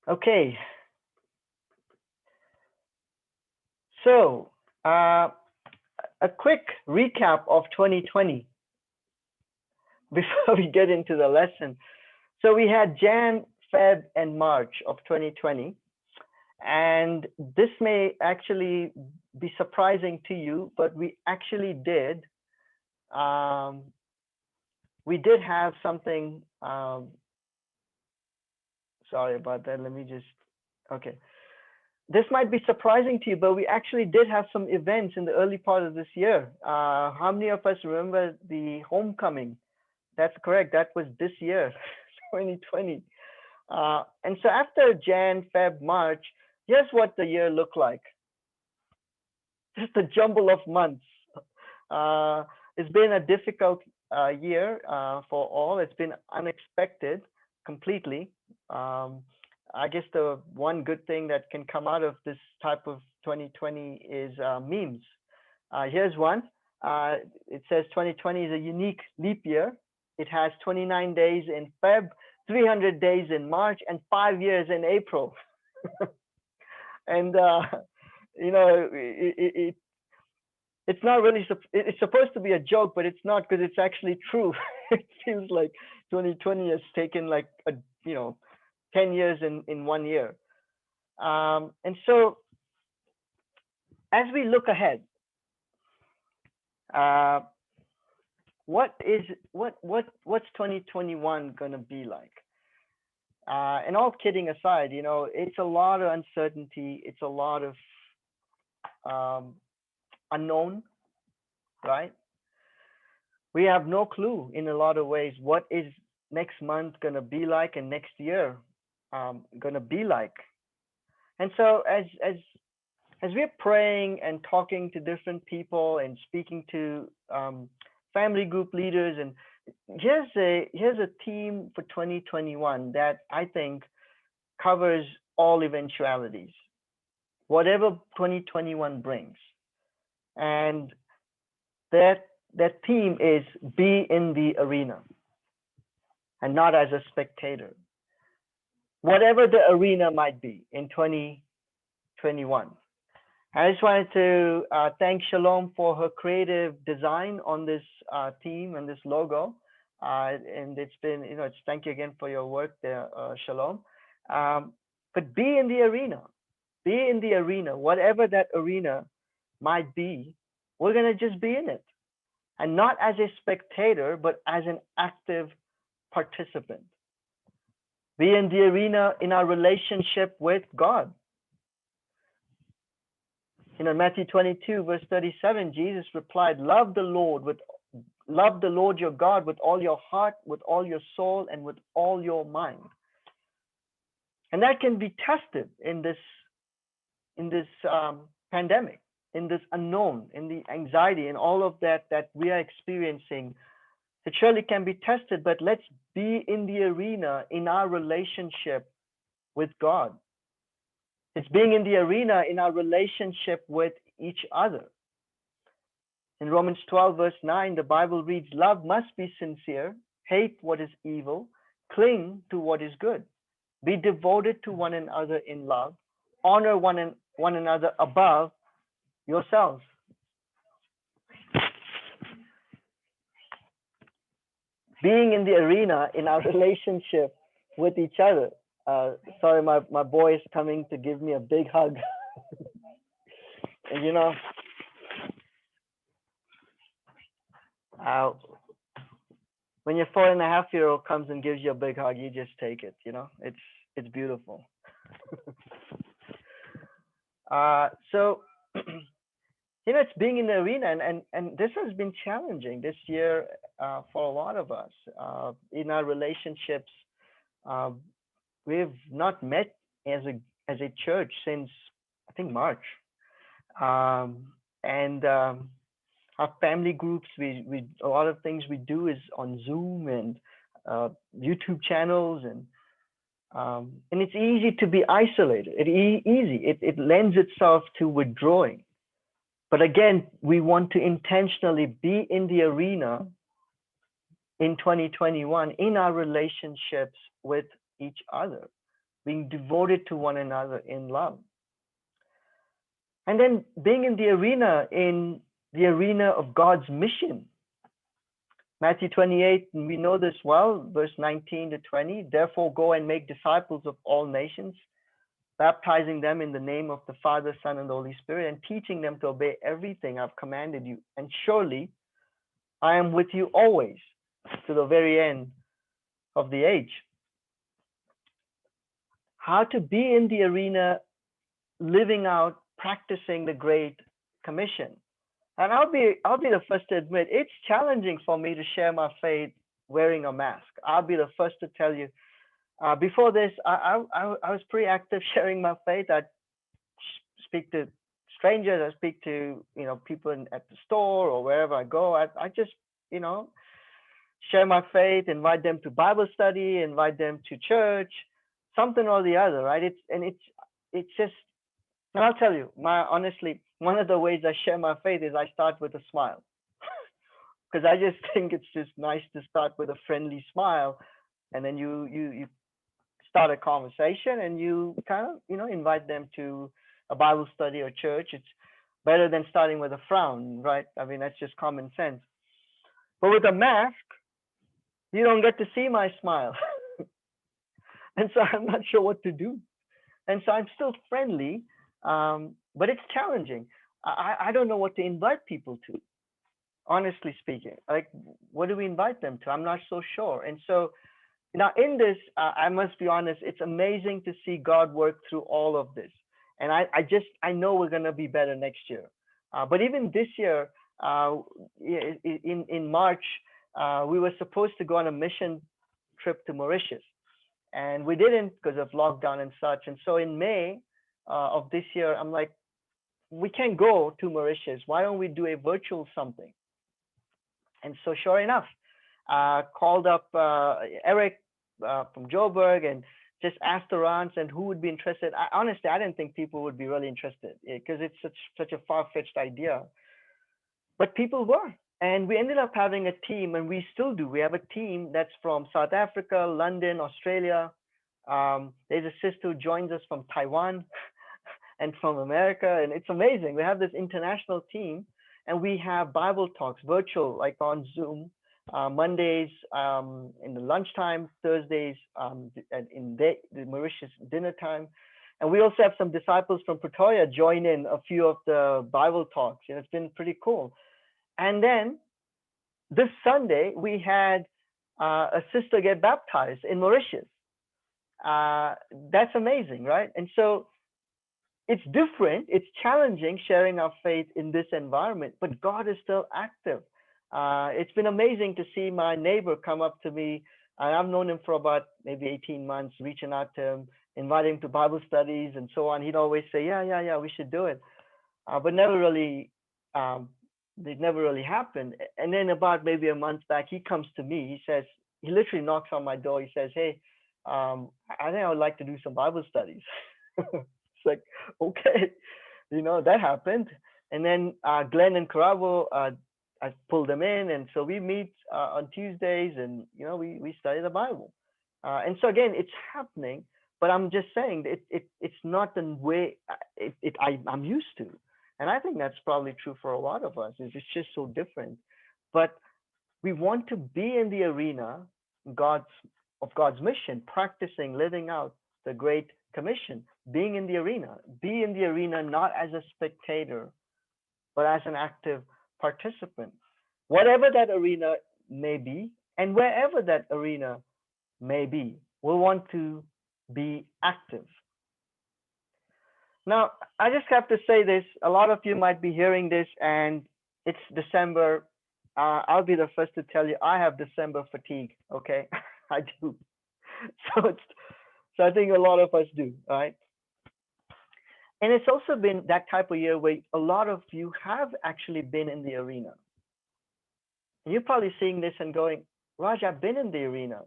Okay, so a quick recap of 2020 before we get into the lesson. So we had Jan, Feb, and March of 2020, and this may actually be surprising to you, but um, we did have something. Sorry about that. Let me just. Okay. This might be surprising to you, but we actually did have some events in the early part of this year. How many of us remember the homecoming? That's correct. That was this year, 2020. And so after Jan, Feb, March, here's what the year looked like. Just a jumble of months. It's been a difficult year for all. It's been unexpected completely. Um, I guess the one good thing that can come out of this type of 2020 is memes. Here's one. It says 2020 is a unique leap year. It has 29 days in Feb, 300 days in March, and 5 years in April. And you know, it's not really. It's supposed to be a joke, but it's not because it's actually true. It feels like 2020 has taken like 10 years in 1 year. And so as we look ahead, uh, what's 2021 gonna be like? And all kidding aside, it's a lot of uncertainty. It's a lot of um, unknown, right? We have no clue in a lot of ways what is next month gonna be like and next year gonna be like. And so as we're praying and talking to different people and speaking to family group leaders, and here's a theme for 2021 that I think covers all eventualities, whatever 2021 brings. And that theme is be in the arena and not as a spectator, whatever the arena might be in 2021. I just wanted to thank Shalom for her creative design on this theme and this logo. And it's been, thank you again for your work there, Shalom. But be in the arena, whatever that arena might be, we're going to just be in it. And not as a spectator, but as an active participant. Be in the arena in our relationship with God. Matthew 22, verse 37, Jesus replied, love the Lord your God with all your heart, with all your soul, and with all your mind. And that can be tested in this pandemic, in this unknown, in the anxiety, and all of that we are experiencing. It surely can be tested, but let's be in the arena in our relationship with God. It's being in the arena in our relationship with each other. In Romans 12, verse 9, the Bible reads, love must be sincere, hate what is evil, cling to what is good. Be devoted to one another in love, honor one another above yourselves. Being in the arena in our relationship with each other. Sorry, my boy is coming to give me a big hug. And when your 4.5-year-old comes and gives you a big hug, you just take it. It's beautiful. So it's being in the arena, and this has been challenging this year for a lot of us in our relationships. We've not met as a church since I think March, and our family groups, we a lot of things we do is on Zoom and YouTube channels, and it's easy to be isolated. It lends itself to withdrawing. But again, we want to intentionally be in the arena in 2021 in our relationships with each other. being devoted to one another in love. And then being in the arena of God's mission. Matthew 28, and we know this well, verse 19 to 20. Therefore, go and make disciples of all nations, baptizing them in the name of the Father, Son, and the Holy Spirit, and teaching them to obey everything I've commanded you. And surely I am with you always to the very end of the age. How to be in the arena, living out, practicing the Great Commission. And I'll be the first to admit it's challenging for me to share my faith wearing a mask. I'll be the first to tell you. Before this, I was pretty active sharing my faith. I speak to strangers. I speak to people at the store or wherever I go. I just share my faith, invite them to Bible study, invite them to church, something or the other, right? It's just, and I'll tell you, honestly, one of the ways I share my faith is I start with a smile, because I just think it's just nice to start with a friendly smile, and then you start a conversation and you kind of invite them to a Bible study or church. It's better than starting with a frown, right? I mean, that's just common sense. But with a mask, you don't get to see my smile. And so I'm not sure what to do. And so I'm still friendly, but it's challenging. I don't know what to invite people to, honestly speaking. Like, what do we invite them to? I'm not so sure. And so now in this, I must be honest, it's amazing to see God work through all of this. And I know we're going to be better next year. But even this year, in March, we were supposed to go on a mission trip to Mauritius. And we didn't because of lockdown and such. And so in May of this year, I'm like, we can't go to Mauritius. Why don't we do a virtual something? And so sure enough, called up Eric from Joburg and just asked around and who would be interested. Honestly, I didn't think people would be really interested because it's such a far-fetched idea. But people were. And we ended up having a team, and we still do. We have a team that's from South Africa, London, Australia. There's a sister who joins us from Taiwan and from America. And it's amazing. We have this international team, and we have Bible talks, virtual, like on Zoom, Mondays in the lunchtime, Thursdays in the Mauritius dinner time. And we also have some disciples from Pretoria join in a few of the Bible talks. It's been pretty cool. And then this Sunday, we had a sister get baptized in Mauritius. That's amazing, right? And so it's different. It's challenging sharing our faith in this environment, but God is still active. It's been amazing to see my neighbor come up to me. I've known him for about maybe 18 months, reaching out to him, inviting him to Bible studies and so on. He'd always say, yeah, we should do it. But never really, it never really happened. And then about maybe a month back, he comes to me. He literally knocks on my door. He says, hey, I think I would like to do some Bible studies. It's like, okay, that happened. And then Glenn and Caravo, I pulled them in. And so we meet on Tuesdays and, we study the Bible. And so again, it's happening, but I'm just saying it's not the way I'm used to. And I think that's probably true for a lot of us. It's just so different. But we want to be in the arena of God's mission, practicing, living out the Great Commission, being in the arena. Be in the arena not as a spectator, but as an active participant. Whatever that arena may be, and wherever that arena may be, we want to be active. Now, I just have to say this. A lot of you might be hearing this, and it's December. I'll be the first to tell you, I have December fatigue. Okay, I do. So I think a lot of us do, right? And it's also been that type of year where a lot of you have actually been in the arena. And you're probably seeing this and going, Raj, I've been in the arena.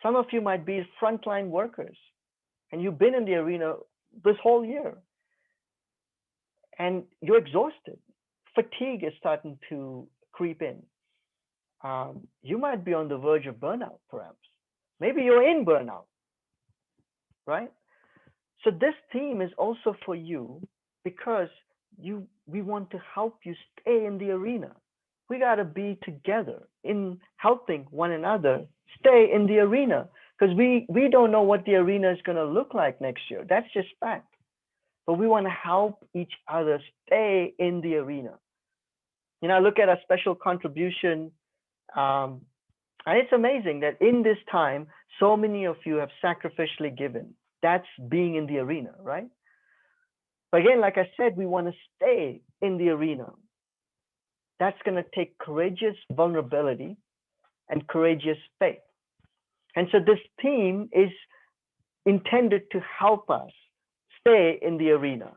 Some of you might be frontline workers, and you've been in the arena this whole year. And you're exhausted. Fatigue is starting to creep in. You might be on the verge of burnout, perhaps. Maybe you're in burnout, right? So this theme is also for you because we want to help you stay in the arena. We got to be together in helping one another stay in the arena because we don't know what the arena is going to look like next year. That's just fact. But we want to help each other stay in the arena. Look at a special contribution. Um, and it's amazing that in this time, so many of you have sacrificially given. That's being in the arena, right? But again, like I said, we want to stay in the arena. That's going to take courageous vulnerability and courageous faith. And so this theme is intended to help us stay in the arena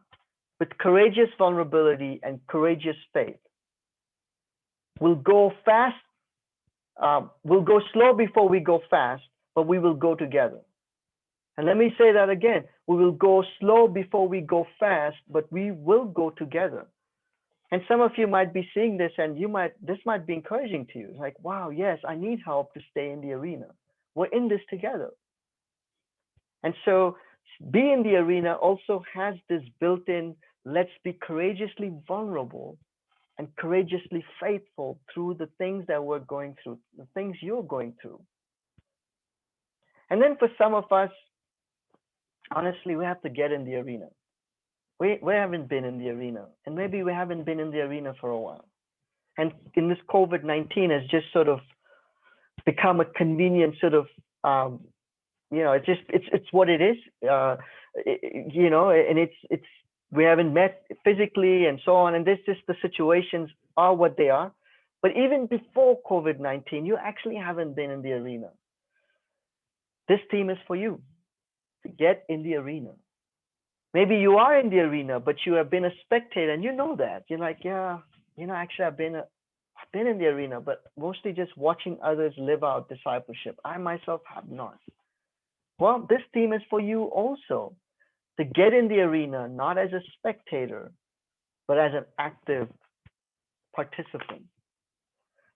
with courageous vulnerability and courageous faith. We'll go fast. We'll go slow before we go fast, but we will go together. And let me say that again. We will go slow before we go fast, but we will go together. And some of you might be seeing this and this might be encouraging to you. It's like, wow, yes, I need help to stay in the arena. We're in this together. And so be in the arena also has this built-in, let's be courageously vulnerable and courageously faithful through the things that we're going through, the things you're going through. And then for some of us, honestly, we have to get in the arena. We haven't been in the arena, and maybe we haven't been in the arena for a while. And in this COVID-19 has just sort of become a convenient sort of, it's what it is, and it's we haven't met physically and so on, and this just the situations are what they are. But even before COVID-19, you actually haven't been in the arena. This theme is for you to get in the arena. Maybe you are in the arena, but you have been a spectator, and you know that. You're like, yeah, actually, I've been in the arena, but mostly just watching others live out discipleship. I myself have not. Well, this theme is for you also to get in the arena, not as a spectator, but as an active participant.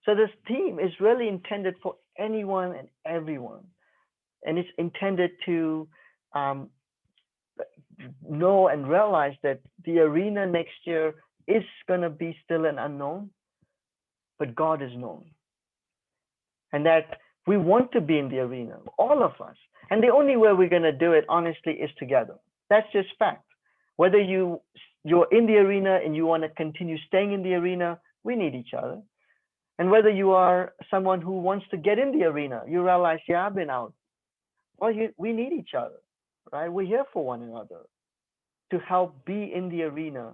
So this theme is really intended for anyone and everyone, and it's intended to know and realize that the arena next year is going to be still an unknown, but God is known. And that we want to be in the arena, all of us. And the only way we're going to do it, honestly, is together. That's just fact. Whether you're in the arena and you want to continue staying in the arena, we need each other. And whether you are someone who wants to get in the arena, you realize, yeah, I've been out. Well, we need each other. Right? We're here for one another to help be in the arena,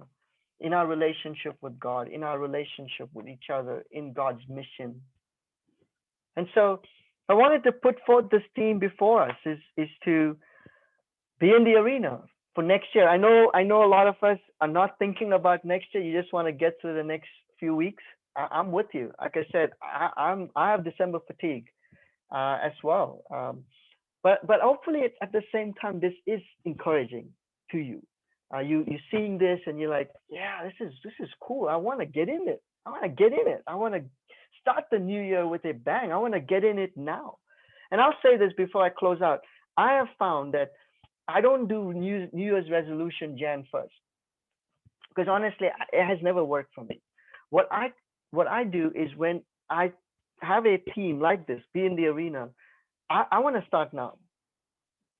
in our relationship with God, in our relationship with each other, in God's mission. And so I wanted to put forth this theme before us is to be in the arena for next year. I know a lot of us are not thinking about next year. You just want to get through the next few weeks. I'm with you. Like I said, I have December fatigue as well. But hopefully at the same time, this is encouraging to you. You seeing this and you're like, yeah, this is cool. I want to get in it. I want to start the new year with a bang. I want to get in it now. And I'll say this before I close out. I have found that I don't do New Year's resolution Jan 1st because honestly, it has never worked for me. What I do is when I have a team like this, be in the arena, I want to start now.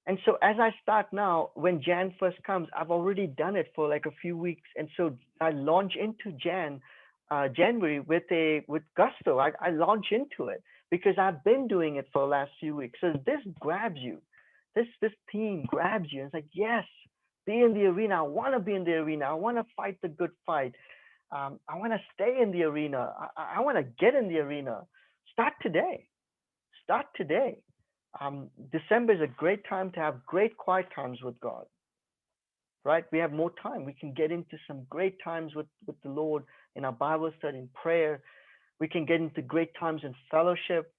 And so as I start now, when Jan 1st comes, I've already done it for like a few weeks. And so I launch into January with gusto. I launch into it because I've been doing it for the last few weeks. So this grabs you. This theme grabs you. It's like, yes, be in the arena. I want to be in the arena. I want to fight the good fight. I want to stay in the arena. I want to get in the arena. Start today. December is a great time to have great quiet times with God, right? We have more time. We can get into some great times with the Lord in our Bible study, in prayer. We can get into great times in fellowship.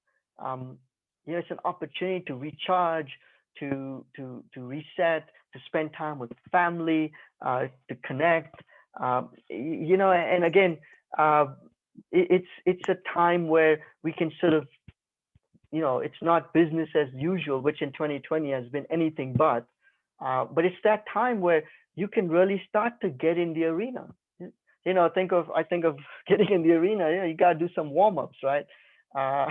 It's an opportunity to recharge, to reset, to spend time with family, to connect. And again, it's a time where we can sort of, it's not business as usual, which in 2020 has been anything but. But it's that time where you can really start to get in the arena. I think of getting in the arena. You got to do some warm ups, right? Uh,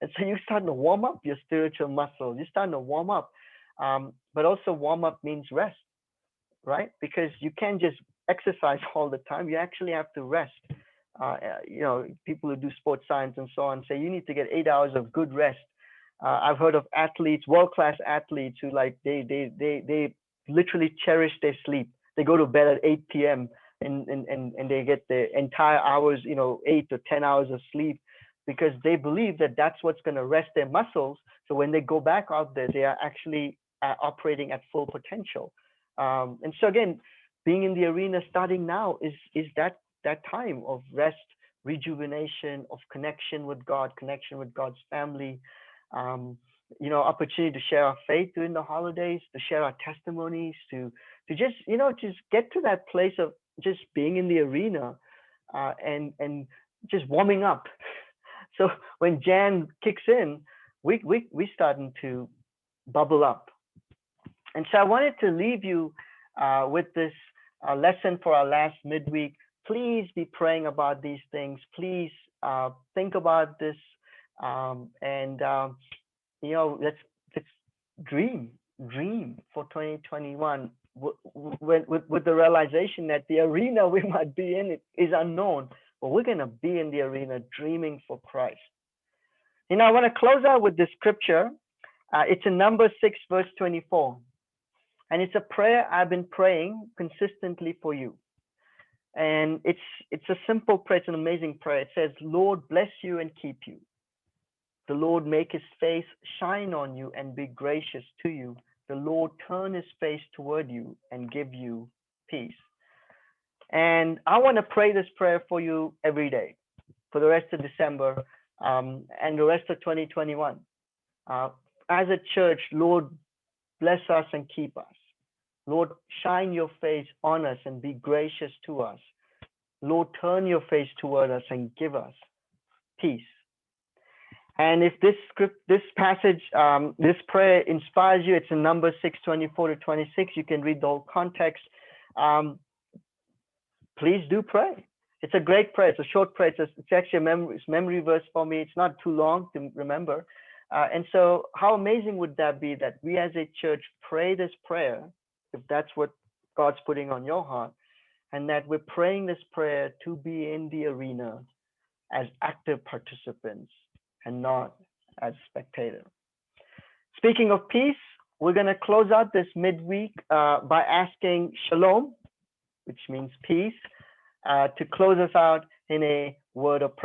and so you're starting to warm up your spiritual muscles. You're starting to warm up, but also warm up means rest, right? Because you can't just exercise all the time. You actually have to rest. People who do sports science and so on say you need to get 8 hours of good rest. I've heard of athletes, world-class athletes, who like they literally cherish their sleep. They go to bed at 8 p.m. and they get the entire hours, 8 to 10 hours of sleep, because they believe that that's what's going to rest their muscles. So when they go back out there, they are actually operating at full potential. And so again, being in the arena starting now is that time of rest, rejuvenation, of connection with God, connection with God's family. Opportunity to share our faith during the holidays, to share our testimonies, to just get to that place of just being in the arena, and just warming up. So when Jan kicks in, we starting to bubble up. And so I wanted to leave you with this lesson for our last midweek. Please be praying about these things. Please think about this, and let's dream for 2021 with the realization that the arena we might be in is unknown, but we're going to be in the arena dreaming for Christ. I want to close out with this scripture. It's in Numbers 6, verse 24. And it's a prayer I've been praying consistently for you. And it's a simple prayer. It's an amazing prayer. It says, Lord, bless you and keep you. The Lord make his face shine on you and be gracious to you. The Lord turn his face toward you and give you peace. And I want to pray this prayer for you every day for the rest of December, and the rest of 2021. As a church, Lord, bless us and keep us. Lord, shine your face on us and be gracious to us. Lord, turn your face toward us and give us peace. And if this passage, this prayer inspires you, it's in Numbers 6, 24 to 26. You can read the whole context. Please do pray. It's a great prayer. It's a short prayer. It's actually a memory verse for me. It's not too long to remember. And so how amazing would that be that we as a church pray this prayer, if that's what God's putting on your heart, and that we're praying this prayer to be in the arena as active participants and not as spectators. Speaking of peace, we're going to close out this midweek by asking Shalom, which means peace, to close us out in a word of prayer.